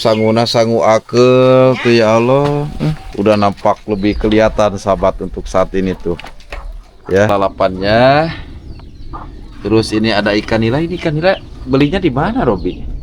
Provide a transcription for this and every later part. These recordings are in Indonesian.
sanguna sangu akel tuh ya Allah. Udah nampak lebih kelihatan sahabat untuk saat ini tuh ya lalapannya. Terus ini ada ikan nila. Ini ikan nila belinya di mana, Robi?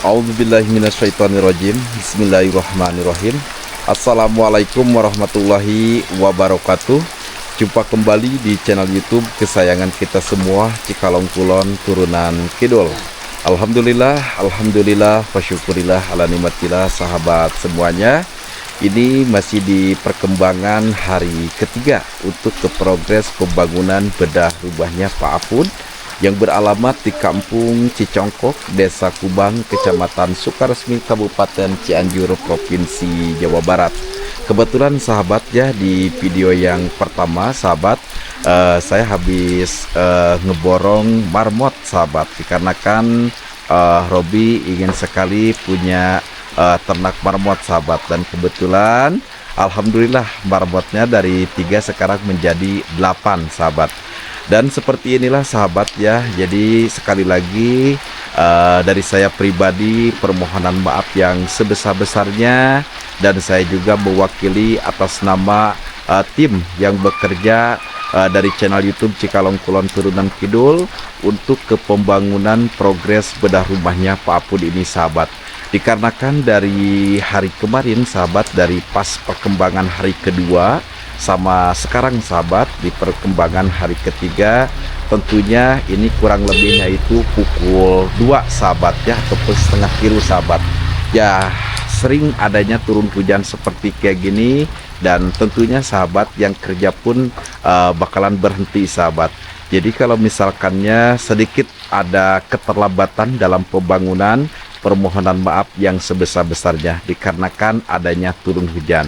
A'udzubillahiminasyaitonirrajim. Bismillahirrahmanirrahim. Assalamualaikum warahmatullahi wabarakatuh. Jumpa kembali di channel YouTube kesayangan kita semua, Cikalong Kulon Turunan Kidul. Alhamdulillah, alhamdulillah, wasyukurillah ala nikmatillah sahabat semuanya. Ini masih di perkembangan hari ketiga untuk ke progres pembangunan bedah rumahnya Pak Apun yang beralamat di Kampung Cicongkok, Desa Kubang, Kecamatan Sukaresmi, Kabupaten Cianjur, Provinsi Jawa Barat. Kebetulan sahabat ya, di video yang pertama sahabat, saya habis ngeborong marmot sahabat, dikarenakan Robi ingin sekali punya ternak marmot sahabat, dan kebetulan alhamdulillah marmotnya dari 3 sekarang menjadi 8 sahabat. Dan seperti inilah sahabat ya, jadi sekali lagi dari saya pribadi permohonan maaf yang sebesar-besarnya, dan saya juga mewakili atas nama tim yang bekerja dari channel YouTube Cikalong Kulon Turunan Kidul untuk ke pembangunan progres bedah rumahnya Pak Apun ini sahabat. Dikarenakan dari hari kemarin sahabat, dari pas perkembangan hari kedua sama sekarang sahabat di perkembangan hari ketiga, tentunya ini kurang lebihnya itu pukul 2 sahabat ya, ataupun setengah kilo sahabat ya. Sering adanya turun hujan seperti kayak gini, dan tentunya sahabat yang kerja pun bakalan berhenti sahabat. Jadi kalau misalkannya sedikit ada keterlambatan dalam pembangunan, permohonan maaf yang sebesar-besarnya dikarenakan adanya turun hujan.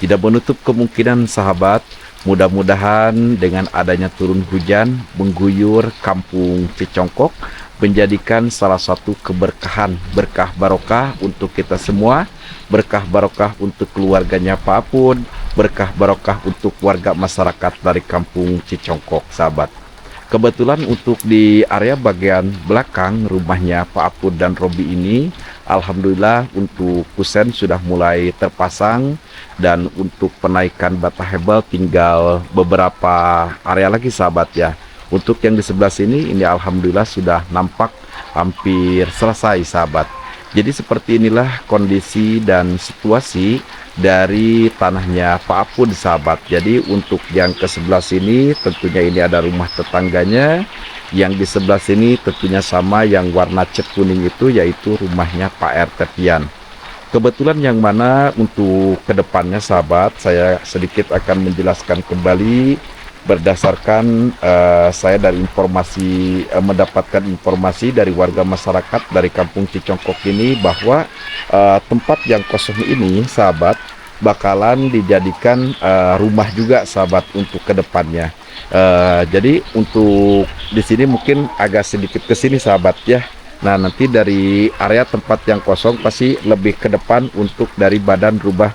Tidak menutup kemungkinan sahabat, mudah-mudahan dengan adanya turun hujan mengguyur Kampung Cicongkok, menjadikan salah satu keberkahan, berkah barokah untuk kita semua, berkah barokah untuk keluarganya Pak Apun, berkah barokah untuk warga masyarakat dari Kampung Cicongkok sahabat. Kebetulan untuk di area bagian belakang rumahnya Pak Apun dan Robi ini, alhamdulillah untuk kusen sudah mulai terpasang, dan untuk penaikan bata hebel tinggal beberapa area lagi sahabat ya. Untuk yang di sebelah sini ini alhamdulillah sudah nampak hampir selesai sahabat. Jadi seperti inilah kondisi dan situasi dari tanahnya Pak Apun sahabat. Jadi untuk yang ke sebelah sini tentunya ini ada rumah tetangganya, yang di sebelah sini tentunya sama yang warna cat kuning itu, yaitu rumahnya Pak RT Pian. Kebetulan yang mana untuk kedepannya sahabat, saya sedikit akan menjelaskan kembali berdasarkan saya dari informasi, mendapatkan informasi dari warga masyarakat dari Kampung Cicongkok ini, bahwa tempat yang kosong ini sahabat bakalan dijadikan rumah juga sahabat untuk kedepannya. Jadi untuk di sini mungkin agak sedikit ke sini sahabat ya. Nah, nanti dari area tempat yang kosong pasti lebih ke depan untuk dari badan rumah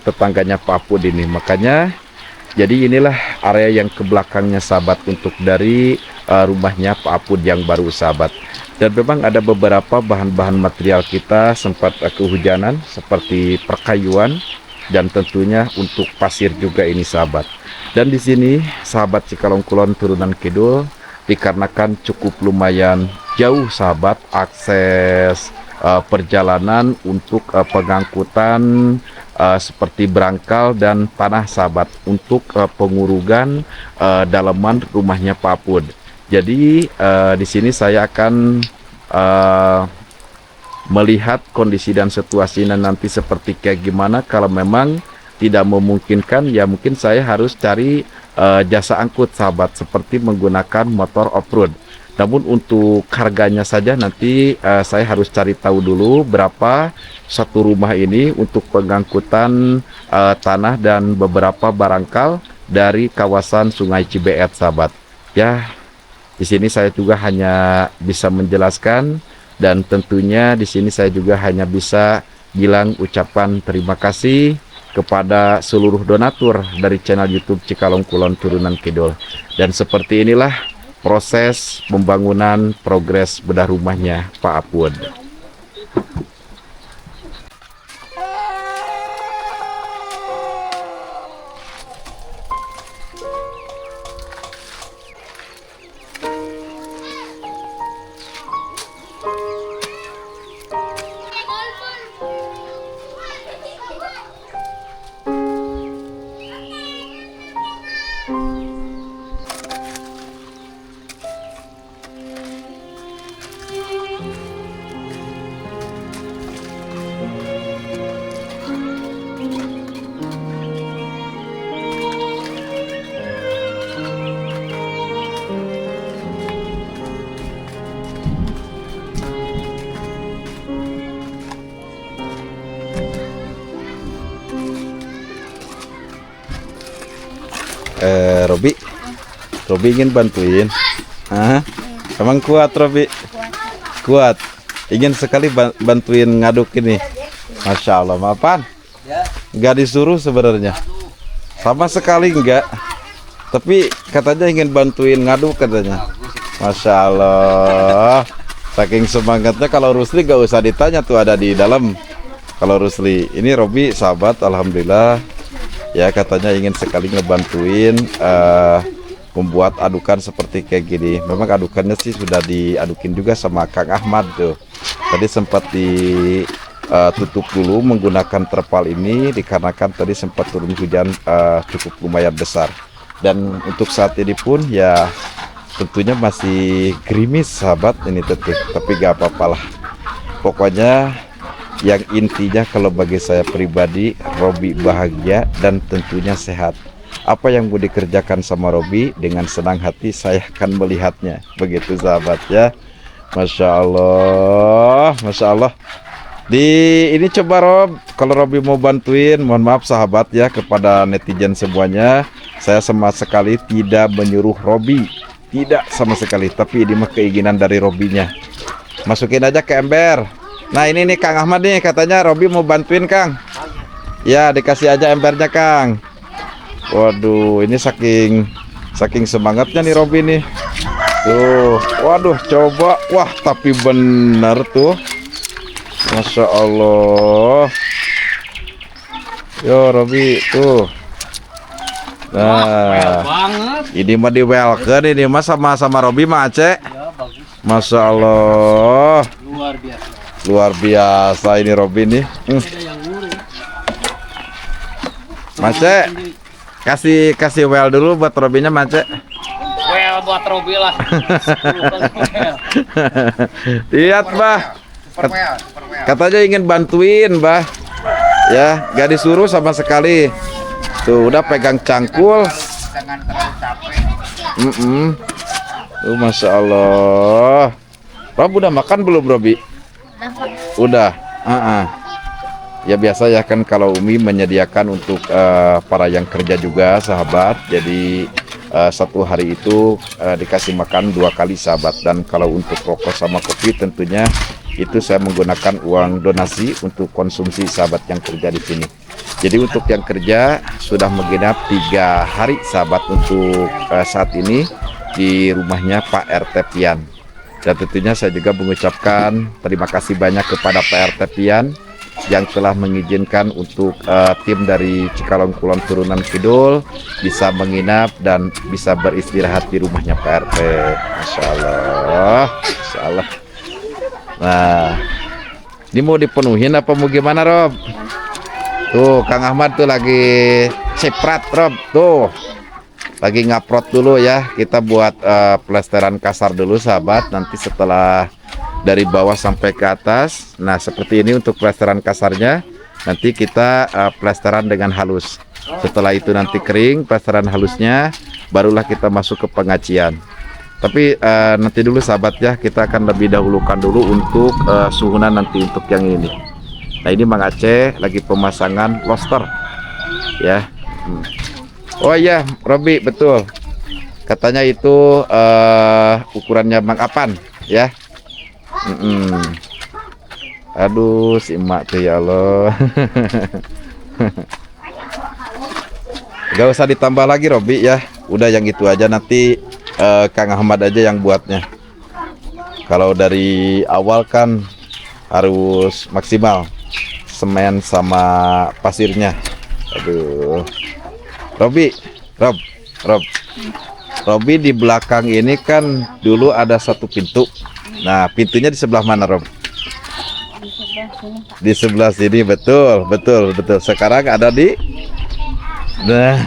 tetangganya Pak Apun ini. Makanya jadi inilah area yang ke belakangnya sahabat untuk dari rumahnya Pak Apun yang baru sahabat. Dan memang ada beberapa bahan-bahan material kita sempat kehujanan seperti perkayuan, dan tentunya untuk pasir juga ini sahabat. Dan di sini sahabat Cikalong Kulon Turunan Kidul, dikarenakan cukup lumayan jauh sahabat akses perjalanan untuk pengangkutan seperti berangkal dan tanah sahabat untuk pengurugan dalaman rumahnya Pak Apud. Jadi di sini saya akan melihat kondisi dan situasinya nanti seperti kayak gimana. Kalau memang tidak memungkinkan, ya mungkin saya harus cari jasa angkut sahabat, seperti menggunakan motor off-road. Namun untuk harganya saja nanti saya harus cari tahu dulu berapa satu rumah ini untuk pengangkutan tanah dan beberapa barangkal dari kawasan Sungai Cibeet sahabat. Ya, di sini saya juga hanya bisa menjelaskan, dan tentunya di sini saya juga hanya bisa bilang ucapan terima kasih kepada seluruh donatur dari channel YouTube Cikalong Kulon Turunan Kidul. Dan seperti inilah proses pembangunan progres bedah rumahnya Pak Apud. Robi ingin bantuin. Emang kuat Robi? Kuat. Ingin sekali bantuin ngaduk ini. Masya Allah, maafan? Nggak disuruh sebenarnya. Sama sekali enggak. Tapi katanya ingin bantuin ngaduk katanya. Masya Allah. Saking semangatnya, kalau Rusli gak usah ditanya tuh, ada di dalam. Kalau Rusli, ini Robi sahabat, alhamdulillah. Ya katanya ingin sekali ngebantuin membuat adukan seperti kayak gini. Memang adukannya sih sudah diadukin juga sama Kang Ahmad tuh. Tadi sempat ditutup dulu menggunakan terpal ini dikarenakan tadi sempat turun hujan cukup lumayan besar. Dan untuk saat ini pun ya tentunya masih gerimis sahabat ini tentu. Tapi gak apa-apalah. Pokoknya yang intinya kalau bagi saya pribadi, Robi bahagia dan tentunya sehat. Apa yang mau dikerjakan sama Robi, dengan senang hati saya akan melihatnya. Begitu sahabat ya. Masya Allah, Masya Allah. Ini coba Rob, kalau Robi mau bantuin, mohon maaf sahabat ya kepada netizen semuanya. Saya sama sekali tidak menyuruh Robi, tidak sama sekali. Tapi ini mah keinginan dari Robinya. Masukin aja ke ember. Nah ini nih Kang Ahmad nih, katanya Robi mau bantuin Kang. Ya dikasih aja embernya Kang. Waduh, ini saking semangatnya nih Robi nih. Tuh, waduh, coba. Wah, tapi bener tuh. Masya Allah. Yo Robi tuh. Nah, ini mah di welcome ini mas sama Robi mah Aceh. Masya Allah. Luar biasa ini Robi nih. Mace, kasih well dulu buat Robinya Mace. Well buat Robi lah. Lihat Bah. Katanya ingin bantuin Bah. Ya, gak disuruh sama sekali. Tuh udah pegang cangkul. Jangan terlalu capek. Masya Allah. Rob udah makan belum Robi? Udah. Ya biasa ya kan kalau Umi menyediakan untuk para yang kerja juga sahabat. Jadi satu hari itu dikasih makan 2 kali sahabat. Dan kalau untuk rokok sama kopi tentunya itu saya menggunakan uang donasi untuk konsumsi sahabat yang kerja di sini. Jadi untuk yang kerja sudah menginap 3 hari sahabat untuk saat ini di rumahnya Pak RT Pian. Dan tentunya saya juga mengucapkan terima kasih banyak kepada Pak RT Pian yang telah mengizinkan untuk tim dari Cikalong Kulon Turunan Kidul bisa menginap dan bisa beristirahat di rumahnya Pak RT. Masya Allah, Masya Allah. Nah, ini mau dipenuhin apa mau gimana Rob? Tuh Kang Ahmad tuh lagi ceprat Rob tuh. Lagi ngaprot dulu ya. Kita buat plesteran kasar dulu sahabat. Nanti setelah dari bawah sampai ke atas. Nah seperti ini untuk plesteran kasarnya. Nanti kita plesteran dengan halus. Setelah itu nanti kering plesteran halusnya, barulah kita masuk ke pengacian. Tapi nanti dulu sahabat ya, kita akan lebih dahulukan dulu untuk suhunan nanti untuk yang ini. Nah ini Mang Aceh lagi pemasangan loster ya. Oh iya Robi betul, katanya itu ukurannya Mang Apan ya. Aduh si emak tuh ya Allah. Gak usah ditambah lagi Robi ya, udah yang itu aja, nanti Kang Ahmad aja yang buatnya. Kalau dari awal kan harus maksimal semen sama pasirnya. Aduh Robi, Robi di belakang ini kan dulu ada satu pintu. Nah pintunya di sebelah mana Rob? Di sebelah sini, betul. Sekarang ada di nah.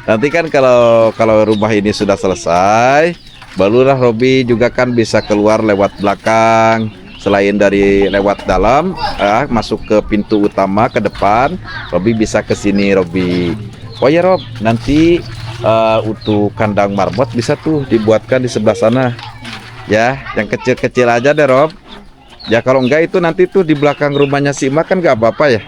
Nanti kan kalau rumah ini sudah selesai, barulah Robi juga kan bisa keluar lewat belakang. Selain dari lewat dalam, masuk ke pintu utama ke depan, Robi bisa ke sini Robi. Oh ya Rob, nanti untuk kandang marbot bisa tuh dibuatkan di sebelah sana. Ya, yang kecil-kecil aja deh Rob. Ya kalau enggak itu nanti tuh di belakang rumahnya si Ima kan nggak apa-apa ya.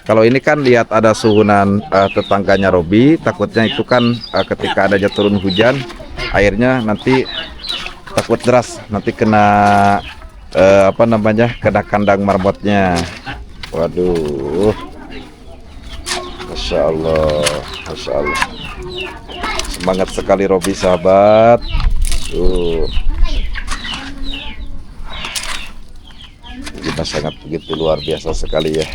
Kalau ini kan lihat ada suhunan tetangganya Robi, takutnya itu kan ketika adanya turun hujan, airnya nanti takut deras, nanti kena kena kandang marbotnya. Waduh, Masya Allah, semangat sekali Robi sahabat. Kita sangat begitu luar biasa sekali ya.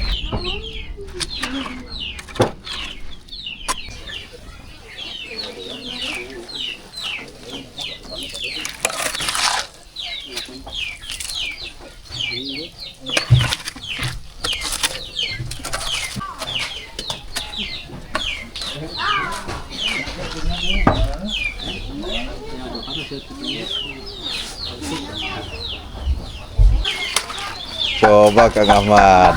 Coba Kang Ahmad.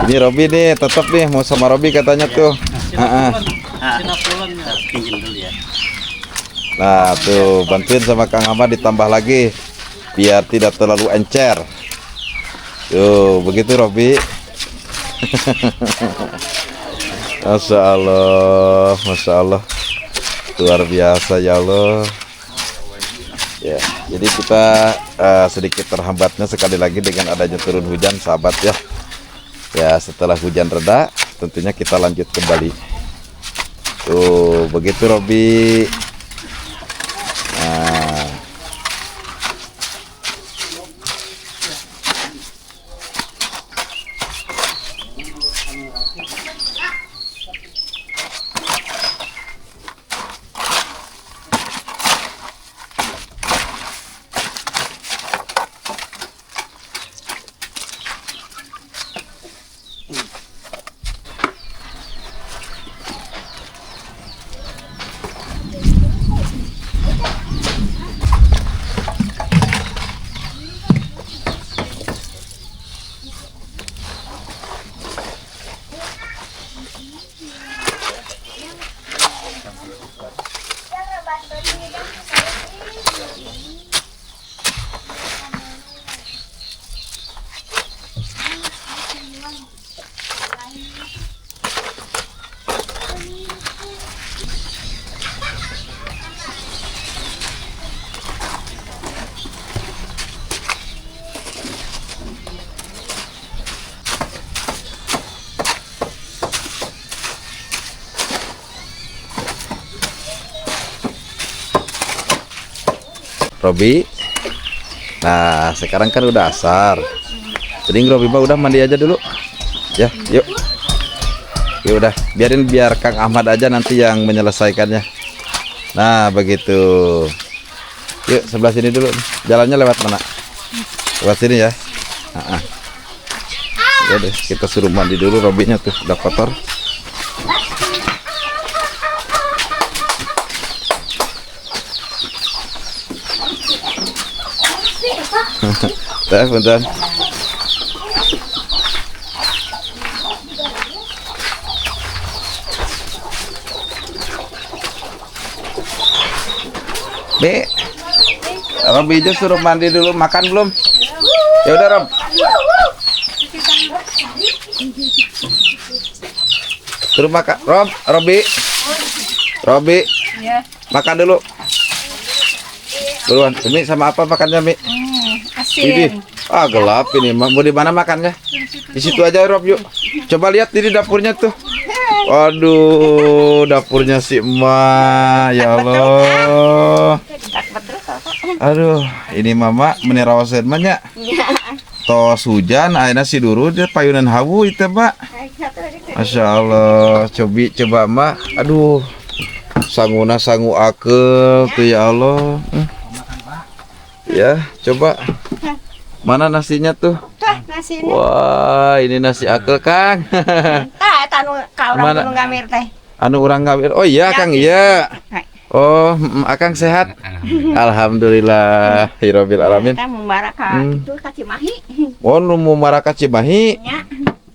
Ini Robi nih, tetap nih mau sama Robi katanya tuh. Nah tuh bantuin sama Kang Ahmad ditambah lagi biar tidak terlalu encer. Tuh begitu Robi. Masya Allah, luar biasa ya Allah. Ya, jadi kita sedikit terhambatnya sekali lagi dengan adanya turun hujan sahabat ya. Ya setelah hujan reda tentunya kita lanjut kembali. Tuh begitu Robi. Nah. Robi. Nah sekarang kan udah asar, jadi Robi udah mandi aja dulu ya. Yuk ya udah biar Kang Ahmad aja nanti yang menyelesaikannya. Nah begitu, yuk sebelah sini dulu, jalannya lewat mana? Lewat sini ya. Ya deh, kita suruh mandi dulu Robinya tuh, udah kotor. Teh, bentar. Be, Robi aja suruh mandi dulu, makan belum? Ya udah Rob. Suruh makan, Robi, Ya. makan dulu. Buruan, Umi sama apa makannya Mi? Ini, Asin. gelap ini. Mau di mana makannya? Di situ aja Rob yuk. Coba lihat ini dapurnya tuh. Waduh, dapurnya si Emak. Ya Allah. Aduh, ini Mama menirawasen banyak. Tos hujan, akhirnya si duru dia payunan hawu itu Mbak. Masya Allah, coba Mbak. Aduh, sanguna sangu akel tuh ya Allah. Ya, coba. Mana nasinya tuh? Tuh nasi ini. Wah, ini nasi akel Kang. Tanu kau Mana? orang ngamir teh. Anu orang ngawir. Oh iya Kang, iya. Oh, Akang sehat. Alhamdulillah, Hirobil alamin. Kita membaraka itu Cimahi. Oh, nu Maraka Cimahi. Ya.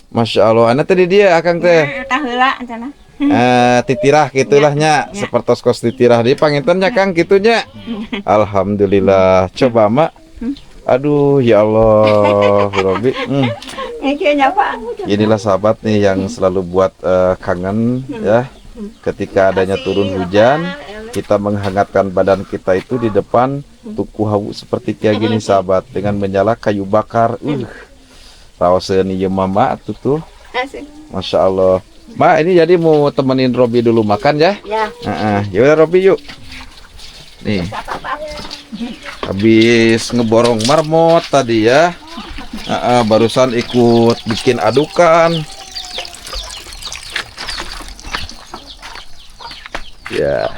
Masya Allah, anak tadi dia Akang teh. Tah heula cenah. Titirah gitulah nya, sepertos kos titirah di pangintennya Kang gitunya. Alhamdulillah. Coba Mak. Aduh, ya Allah, Robi. Iki nyapa. Inilah sahabat nih yang selalu buat kangen ya. Ketika adanya turun hujan, kita menghangatkan badan kita itu di depan tuku hawu seperti kayak gini sahabat, dengan menyala kayu bakar. Rawasen ieu Mama tuh. Masya Allah. Ma, ini jadi mau temenin Robi dulu makan ya? Ya. Ya udah Robi yuk. Nih. Habis ngeborong marmot tadi ya. Barusan ikut bikin adukan. Ya.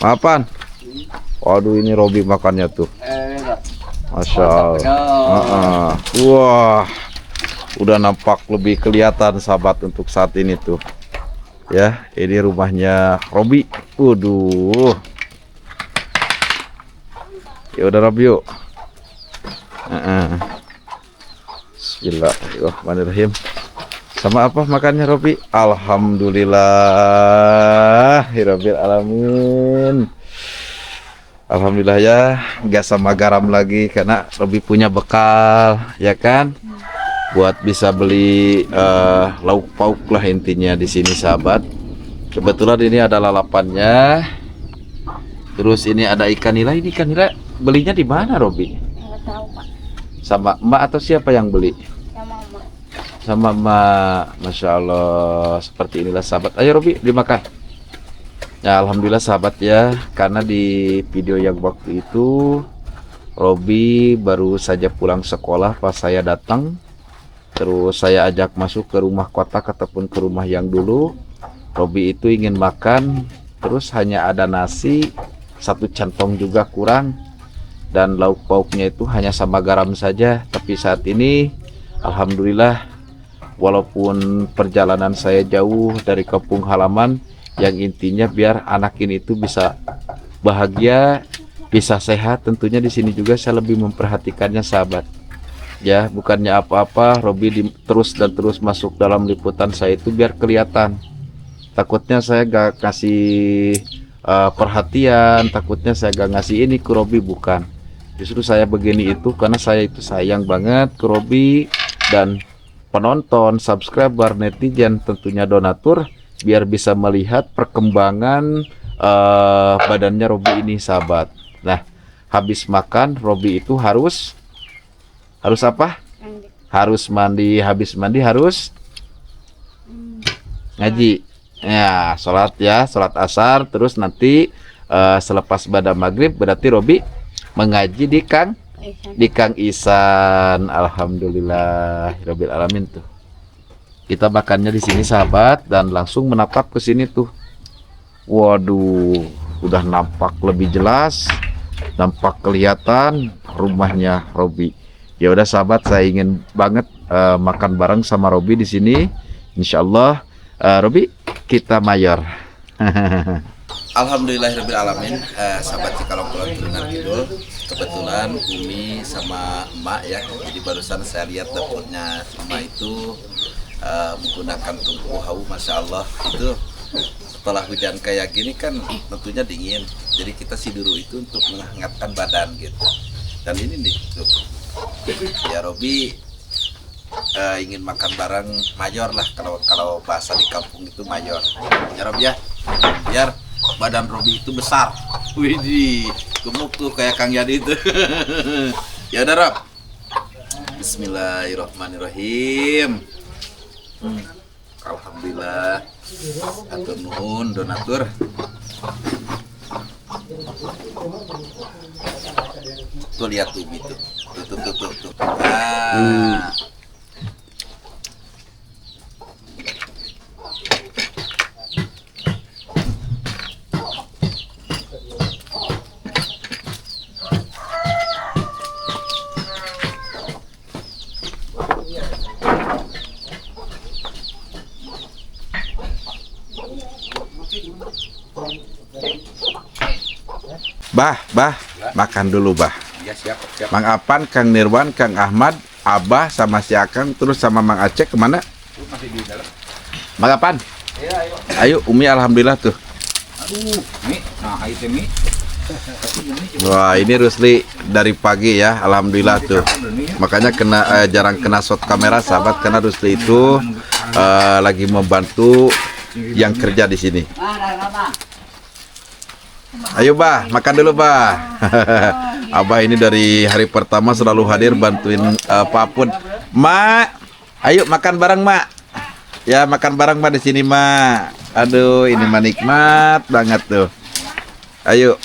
Maafan. Waduh, ini Robi makannya tuh. Masya Allah. Wah. Udah nampak lebih kelihatan sahabat untuk saat ini tuh. Ya, ini rumahnya Robi. Waduh. Ya udah Robi yuk. Bismillahirrahmanirrahim. Sama apa makannya Robi? Alhamdulillah, Rabbil alamin. Alhamdulillah ya, nggak sama garam lagi karena Robi punya bekal, ya kan? Buat bisa beli lauk pauk lah intinya di sini sahabat. Kebetulan ini ada lalapannya. Terus ini ada ikan nila. Ini ikan nila belinya di mana Robi? Enggak tahu, Pak. Sama emak atau siapa yang beli? Ya mama. Sama emak. Masya Allah, seperti inilah sahabat. Ayo Robi dimakan. Ya alhamdulillah sahabat ya, karena di video yang waktu itu Robi baru saja pulang sekolah pas saya datang. Terus saya ajak masuk ke rumah kotak ataupun ke rumah yang dulu. Robi itu ingin makan, terus hanya ada nasi, satu centong juga kurang, dan lauk pauknya itu hanya sama garam saja. Tapi saat ini alhamdulillah, walaupun perjalanan saya jauh dari kampung halaman, yang intinya biar anak ini itu bisa bahagia, bisa sehat, tentunya di sini juga saya lebih memperhatikannya sahabat. Ya, bukannya apa-apa, Robi terus dan terus masuk dalam liputan saya itu biar kelihatan. Takutnya saya gak kasih perhatian, takutnya saya gak ngasih ini ke Robi, bukan. Justru saya begini itu karena saya itu sayang banget ke Robi dan penonton, subscriber, netizen, tentunya donatur, biar bisa melihat perkembangan badannya Robi ini sahabat. Nah, habis makan Robi itu harus apa? Harus mandi. Habis mandi harus ngaji. Ya, sholat ya, sholat asar. Terus nanti selepas pada maghrib berarti Robi mengaji di Kang Isan. Alhamdulillah, Rabbil alamin tuh. Kita makannya di sini sahabat dan langsung menatap ke sini tuh. Waduh, udah nampak lebih jelas, nampak kelihatan rumahnya Robi. Ya udah sahabat, saya ingin banget makan bareng sama Robi di sini. Insya Allah, Robi kita mayor. Alhamdulillahirrahmanirrahim. Sahabat Cikalong Kulon Turunan Kidul, kebetulan Umi sama Emak ya. Jadi barusan saya lihat dapurnya Emak itu menggunakan tungku hau, masya Allah. Itu setelah hujan kayak gini kan tentunya dingin. Jadi kita si dulu itu untuk menghangatkan badan gitu. Dan ini nih tuh, ya Robi ingin makan bareng mayor lah, kalau bahasa di kampung itu mayor. Ya Robi ya, biar badan Robi itu besar. Widih, gemuk tuh kayak Kang Yadi itu. Ya udah Rob. Bismillahirrahmanirrahim. Alhamdulillah. Atur nuhun donatur. Tuh lihat tuh itu. Tuh. Ah. Bah, makan dulu bah. Ya siap. Mang Apan, Kang Nirwan, Kang Ahmad, Abah sama si Akang, terus sama Mang Aceh kemana? Masih di dalam. Mang Apan, Ya, ayo. ayo Umi alhamdulillah tuh. Aduh, Mi. Nah, itu Mi. Wah ini Rusli dari pagi ya, alhamdulillah tuh. Makanya jarang kena shot kamera sahabat, karena Rusli itu lagi membantu yang kerja di sini. Ayo bah, makan dulu bah. Abah ini dari hari pertama selalu hadir bantuin apapun. Mak, ayo makan bareng mak. Ya makan bareng mak di sini mak. Aduh ini mah nikmat banget tuh. Ayo.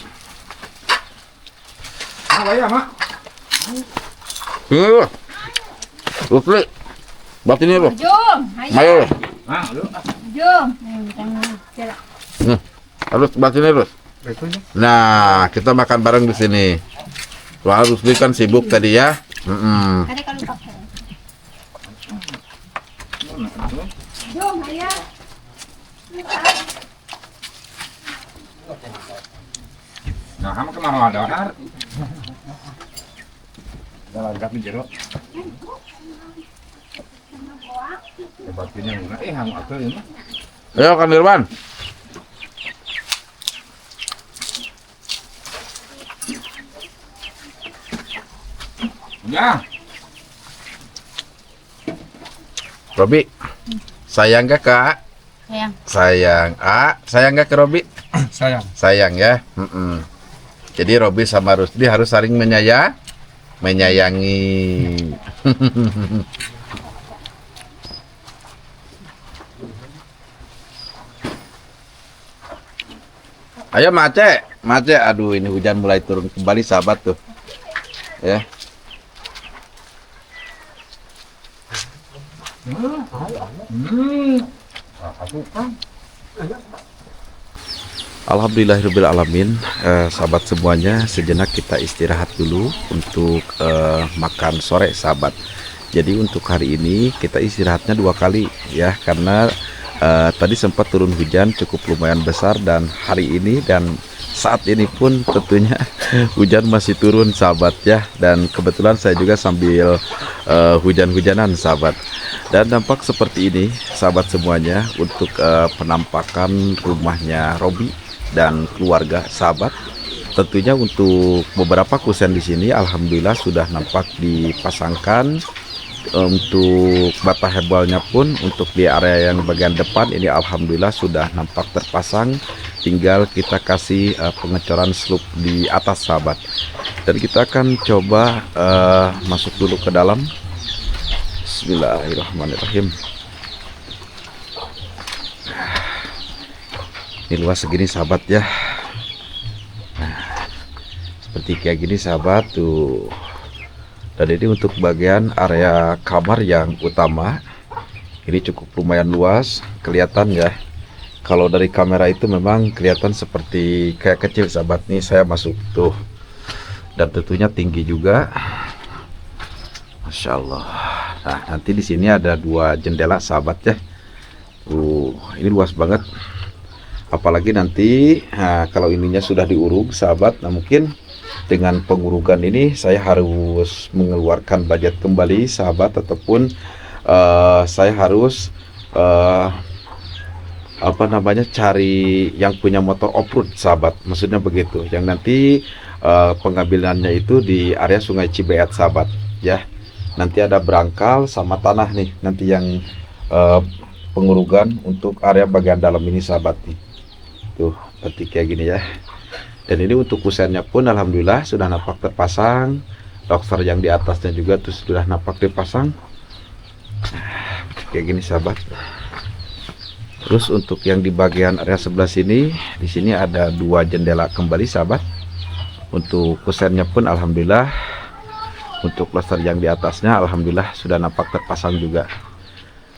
Apa ya, Mak? Rusli, buat ini loh. Jom, Ayo. Ah, lu. jom. Harus buat ini loh. Nah, kita makan bareng di sini. Wah, Rusli kan sibuk tadi ya. Ada kalau pakai. Jom, ayah. Nah, kamu kemana ada har? Dalam gapi jeruk. Batinnya enggak hang apa ini? Ayo Kang Nirwan. Ya. Robi, sayang gak Kak? Sayang. Sayang. Sayang gak ke Robi? Sayang. Sayang ya. Jadi Robi sama Rusdi harus saling menyayangi. Ayo Mace. Aduh ini hujan mulai turun kembali sahabat tuh. Ya. Alhamdulillahirrahmanirrahim. Sahabat semuanya, sejenak kita istirahat dulu untuk makan sore sahabat. Jadi untuk hari ini kita istirahatnya 2 kali ya, karena tadi sempat turun hujan cukup lumayan besar, dan hari ini dan saat ini pun tentunya hujan masih turun sahabat ya. Dan kebetulan saya juga sambil hujan-hujanan sahabat. Dan dampak seperti ini sahabat semuanya untuk penampakan rumahnya Robi dan keluarga sahabat. Tentunya untuk beberapa kusen di sini alhamdulillah sudah nampak dipasangkan. Untuk bata hebalnya pun untuk di area yang bagian depan ini alhamdulillah sudah nampak terpasang. Tinggal kita kasih pengecoran slope di atas sahabat. Dan kita akan coba masuk dulu ke dalam. Bismillahirrahmanirrahim. Ini luas segini sahabat ya. Nah, seperti kayak gini sahabat tuh. Dan ini untuk bagian area kamar yang utama. Ini cukup lumayan luas, kelihatan ya. Kalau dari kamera itu memang kelihatan seperti kayak kecil sahabat. Nih saya masuk tuh. Dan tentunya tinggi juga. Masya Allah. Nah, nanti di sini ada 2 jendela sahabat ya. Ini luas banget. Apalagi nanti kalau ininya sudah diuruk sahabat, nah mungkin dengan pengurugan ini saya harus mengeluarkan budget kembali sahabat, ataupun saya harus cari yang punya motor off-road sahabat, maksudnya begitu, yang nanti pengambilannya itu di area Sungai Cibeet sahabat ya. Nanti ada berangkal sama tanah nih, nanti yang pengurugan untuk area bagian dalam ini sahabat nih. Tuh, seperti kayak gini ya. Dan ini untuk kusennya pun alhamdulillah sudah nampak terpasang. Dokter yang di atasnya juga tuh sudah nampak dipasang. Kayak gini sahabat. Terus untuk yang di bagian area sebelah sini, di sini ada 2 jendela kembali sahabat. Untuk kusennya pun alhamdulillah, untuk plaster yang di atasnya alhamdulillah sudah nampak terpasang juga.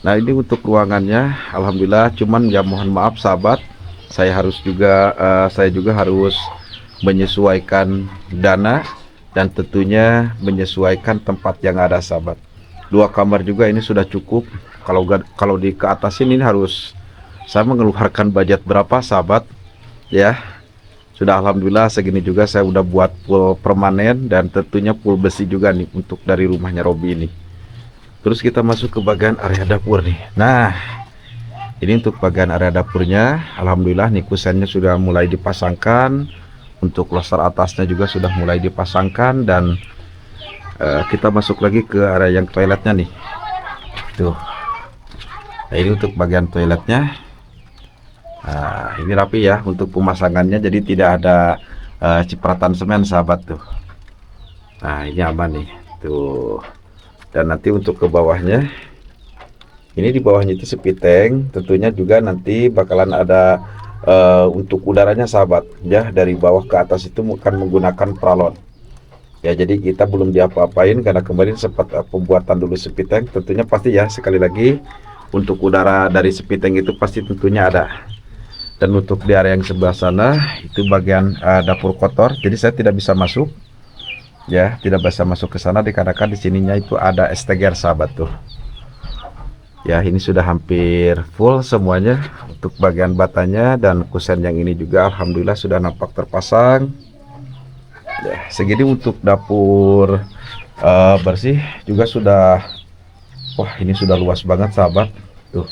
Nah, ini untuk ruangannya alhamdulillah, cuman ya mohon maaf sahabat, saya juga harus menyesuaikan dana dan tentunya menyesuaikan tempat yang ada sahabat. 2 kamar juga ini sudah cukup. Kalau di ke atas ini harus saya mengeluarkan budget berapa sahabat ya. Sudah alhamdulillah segini juga saya udah buat pool permanen dan tentunya pool besi juga nih untuk dari rumahnya Robi ini. Terus kita masuk ke bagian area dapur nih. Nah, ini untuk bagian area dapurnya alhamdulillah nih kusennya sudah mulai dipasangkan. Untuk kloser atasnya juga sudah mulai dipasangkan. Dan kita masuk lagi ke area yang toiletnya nih. Tuh. Nah, ini untuk bagian toiletnya. Nah, ini rapi ya untuk pemasangannya, jadi tidak ada cipratan semen sahabat tuh. Nah, ini aman nih tuh. Dan nanti untuk ke bawahnya, ini di bawahnya itu sepiteng, tentunya juga nanti bakalan ada untuk udaranya sahabat ya. Dari bawah ke atas itu bukan menggunakan pralon ya, jadi kita belum diapa-apain karena kemarin sempat pembuatan dulu sepiteng. Tentunya pasti ya, sekali lagi untuk udara dari sepiteng itu pasti tentunya ada. Dan untuk di area yang sebelah sana itu bagian dapur kotor, jadi saya tidak bisa masuk ya, tidak bisa masuk ke sana dikarenakan di sininya itu ada esteger sahabat tuh. Ya, ini sudah hampir full semuanya untuk bagian batanya, dan kusen yang ini juga alhamdulillah sudah nampak terpasang. Ya, segini untuk dapur bersih juga sudah. Wah, ini sudah luas banget sahabat tuh.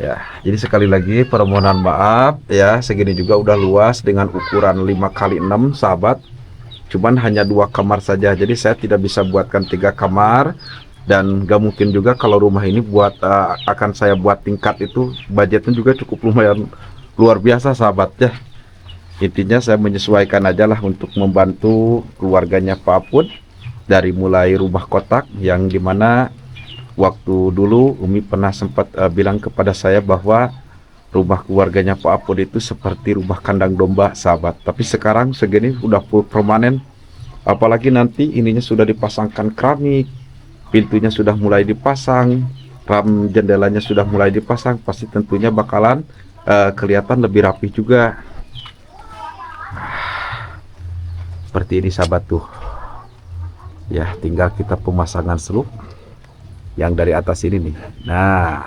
Ya, jadi sekali lagi permohonan maaf ya, segini juga udah luas dengan ukuran 5x6 sahabat. Cuman hanya 2 kamar saja, jadi saya tidak bisa buatkan 3 kamar. Dan gak mungkin juga kalau rumah ini akan saya buat tingkat itu, budgetnya juga cukup lumayan luar biasa sahabat ya. Intinya saya menyesuaikan aja lah untuk membantu keluarganya Pak Apun, dari mulai rumah kotak yang dimana waktu dulu Umi pernah sempat bilang kepada saya bahwa rumah keluarganya Pak Apun itu seperti rumah kandang domba sahabat. Tapi sekarang segini udah full permanen, apalagi nanti ininya sudah dipasangkan keramik, pintunya sudah mulai dipasang, ram jendelanya sudah mulai dipasang, pasti tentunya bakalan kelihatan lebih rapi juga. Seperti ini sahabat tuh. Ya, tinggal kita pemasangan seluk yang dari atas ini nih. Nah,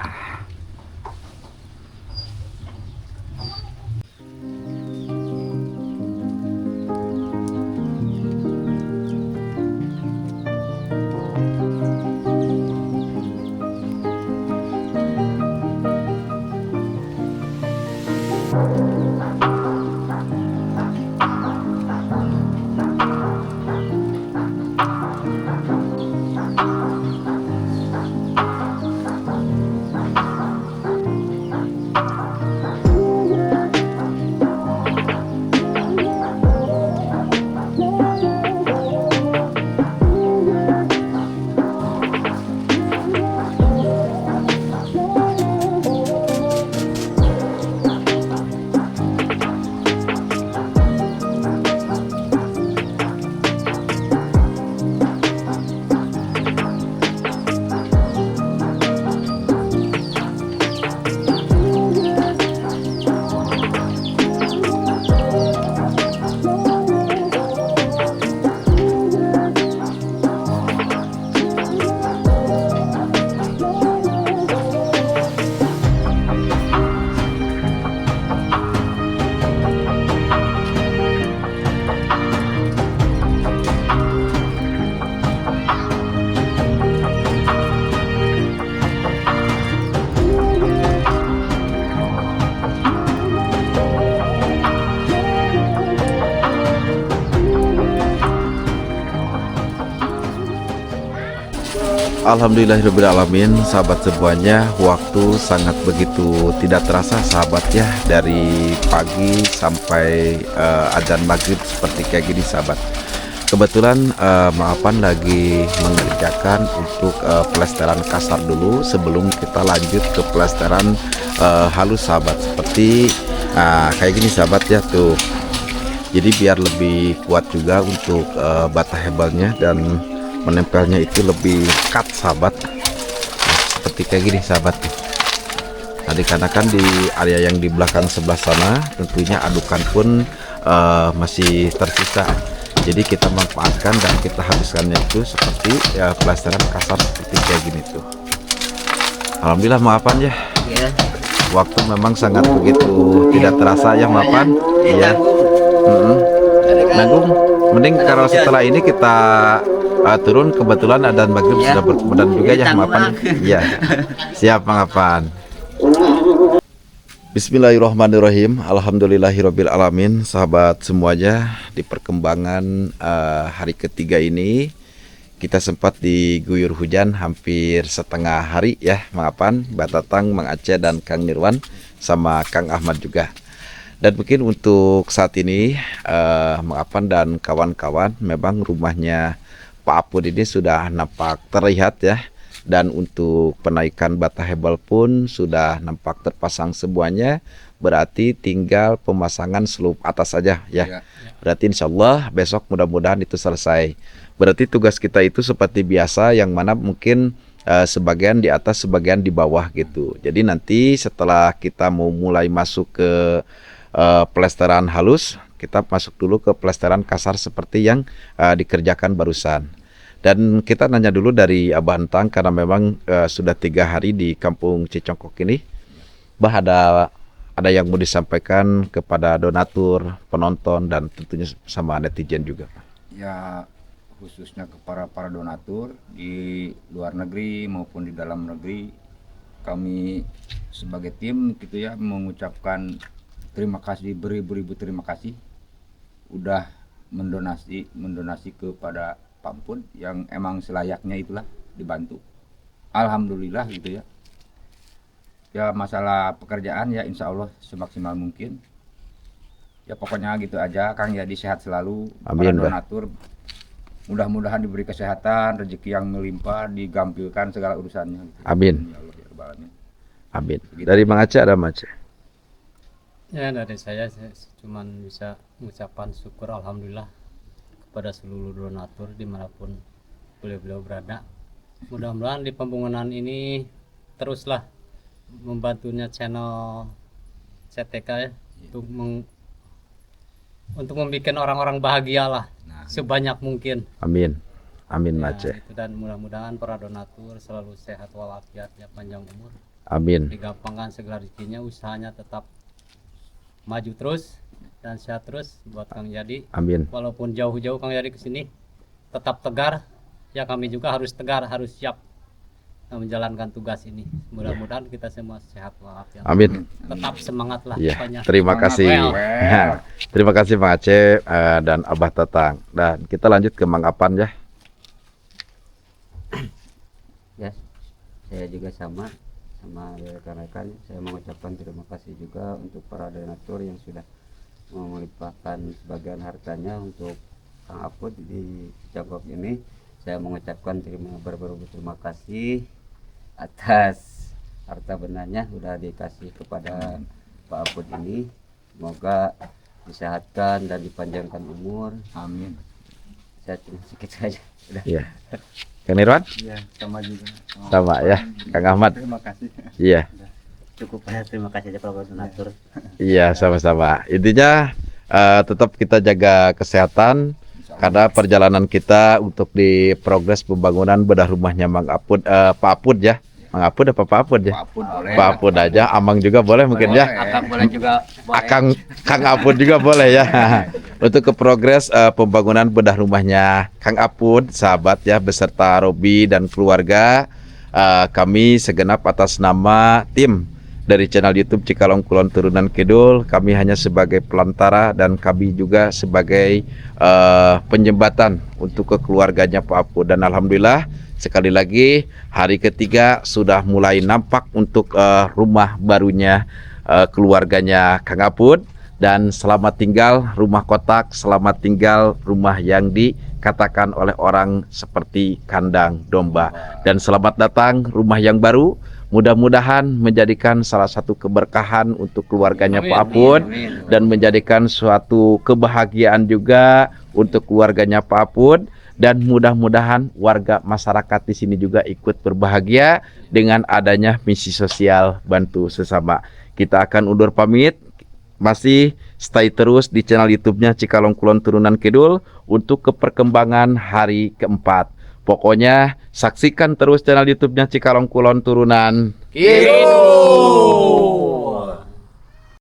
Alhamdulillahirrahmanirrahim, sahabat semuanya, waktu sangat begitu tidak terasa sahabat ya, dari pagi sampai adzan maghrib seperti kayak gini sahabat. Kebetulan maafan lagi mengerjakan untuk plesteran kasar dulu sebelum kita lanjut ke plesteran halus sahabat, seperti kayak gini sahabat ya tuh. Jadi biar lebih kuat juga untuk bata hebelnya dan menempelnya itu lebih cut sahabat. Nah, seperti kayak gini sahabat. Nah, dikarenakan di area yang di belakang sebelah sana tentunya adukan pun masih tersisa. Jadi kita manfaatkan dan kita habiskannya itu seperti plesteran kasar seperti kayak gini tuh. Alhamdulillah maafan ya. Iya. Waktu memang sangat begitu tidak terasa ya maafan. Iya. Nanggung. Mending kalau setelah ini kita turun, kebetulan adzan maghrib Ya. sudah berkumandang juga ya maafan. Iya. Siap maafan. Bismillahirrahmanirrahim. Alhamdulillahirabbil alamin. Sahabat semuanya, di perkembangan hari ketiga ini kita sempat diguyur hujan hampir setengah hari ya maafan, Batatang, Mang Aceh dan Kang Nirwan sama Kang Ahmad juga. Dan mungkin untuk saat ini maafan dan kawan-kawan, memang rumahnya Pak Apud ini sudah nampak terlihat ya. Dan untuk penaikan bata hebel pun sudah nampak terpasang semuanya. Berarti tinggal pemasangan selub atas saja ya. Berarti insya Allah besok mudah-mudahan itu selesai. Berarti tugas kita itu seperti biasa, yang mana mungkin sebagian di atas, sebagian di bawah gitu. Jadi nanti setelah kita mau mulai masuk ke plesteran halus, kita masuk dulu ke plesteran kasar seperti yang dikerjakan barusan. Dan kita nanya dulu dari Abah Entang, karena memang sudah 3 hari di kampung Cicongkok ini. Bah, ada yang mau disampaikan kepada donatur, penonton, dan tentunya sama netizen juga. Ya, khususnya kepada para donatur di luar negeri maupun di dalam negeri, kami sebagai tim gitu ya mengucapkan terima kasih, beribu-ribu terima kasih udah mendonasi kepada Pak Apud yang emang selayaknya itulah dibantu. Alhamdulillah gitu ya. Ya masalah pekerjaan ya insya Allah semaksimal mungkin. Ya pokoknya gitu aja Kang, jadi sehat selalu. Amin, para donatur. Mudah-mudahan diberi kesehatan, rezeki yang melimpah, digampilkan segala urusannya. Gitu. Amin. Ya Allah, ya Rabbal Alamin. Amin. Begitu. Dari Mang Aceh ada Mang Aceh. Ya, dari saya cuma bisa mengucapkan syukur alhamdulillah kepada seluruh donatur dimanapun beliau berada. Mudah-mudahan di pembangunan ini teruslah membantunya channel CTK ya, untuk membuat orang-orang bahagia lah sebanyak mungkin. Amin. Amin Mang Aceh. Itu, dan mudah-mudahan para donatur selalu sehat walafiat ya, panjang umur. Amin. Digampangkan segala rezekinya, usahanya tetap maju terus dan sehat terus buat Kang Yadi. Amin. Walaupun jauh-jauh Kang Yadi ke sini tetap tegar ya, kami juga harus tegar, harus siap menjalankan tugas ini. Mudah-mudahan kita semua sehat walafiat. Amin. Tetap semangat lah Ya, pokoknya. terima Semangat, kasih. well. Terima kasih Mang Aceh dan Abah Tatang. Dan kita lanjut ke Mang Apan ya. Ya, saya juga sama rekan-rekan. Saya mengucapkan terima kasih juga untuk para donatur yang sudah melimpahkan sebagian hartanya untuk Kang Apud di Cicongkok ini. Saya mengucapkan terima kasih atas harta benarnya sudah dikasih kepada Pak Apud ini. Semoga disehatkan dan dipanjangkan umur. Amin. Saya cuma sedikit saja. Udah. Iya. Kang Nirwan? Iya, sama juga. Sama ya. Kang Ahmad? Terima kasih. Iya. Cukup ya, terima kasih aja Pak donatur. Iya, sama-sama. Intinya tetap kita jaga kesehatan, karena perjalanan kita untuk di progres pembangunan bedah rumahnya Mang Apud, Pak Apud ya. Mang Apud apa Pak Apud ya? Pak Apud boleh. Pak Apud aja, Amang juga boleh mungkin ya. Akang boleh juga. Boleh. Kang Apud juga boleh ya. Untuk ke progres pembangunan bedah rumahnya Kang Apud, sahabat ya, beserta Robi dan keluarga, kami segenap atas nama tim dari channel YouTube Cikalong Kulon Turunan Kidul, kami hanya sebagai pelantara dan kami juga sebagai penyembatan untuk kekeluarganya Pak Apud. Dan alhamdulillah Sekali lagi, hari ketiga sudah mulai nampak untuk rumah barunya keluarganya Kang Apud. Dan selamat tinggal rumah kotak, selamat tinggal rumah yang dikatakan oleh orang seperti kandang domba. Dan selamat datang rumah yang baru. Mudah-mudahan menjadikan salah satu keberkahan untuk keluarganya Pak Apud dan menjadikan suatu kebahagiaan juga untuk keluarganya Pak Apud, dan mudah-mudahan warga masyarakat di sini juga ikut berbahagia dengan adanya misi sosial bantu sesama. Kita akan undur pamit. Masih stay terus di channel YouTube-nya Cikalong Kulon Turunan Kidul untuk keperkembangan hari keempat. Pokoknya saksikan terus channel YouTube-nya Cikalong Kulon Turunan Kidul.